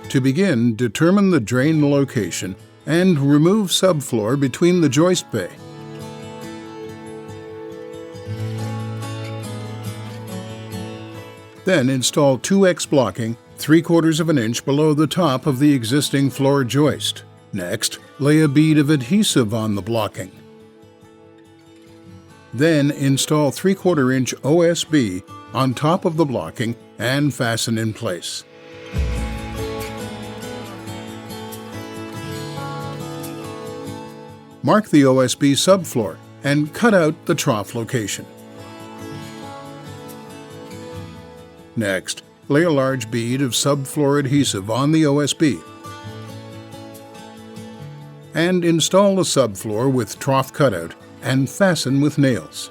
To begin, determine the drain location and remove subfloor between the joist bay. Then install 2x blocking 3/4 of an inch below the top of the existing floor joist. Next, lay a bead of adhesive on the blocking. Then install 3/4 inch OSB on top of the blocking and fasten in place. Mark the OSB subfloor and cut out the trough location. Next, lay a large bead of subfloor adhesive on the OSB and install the subfloor with trough cutout and fasten with nails.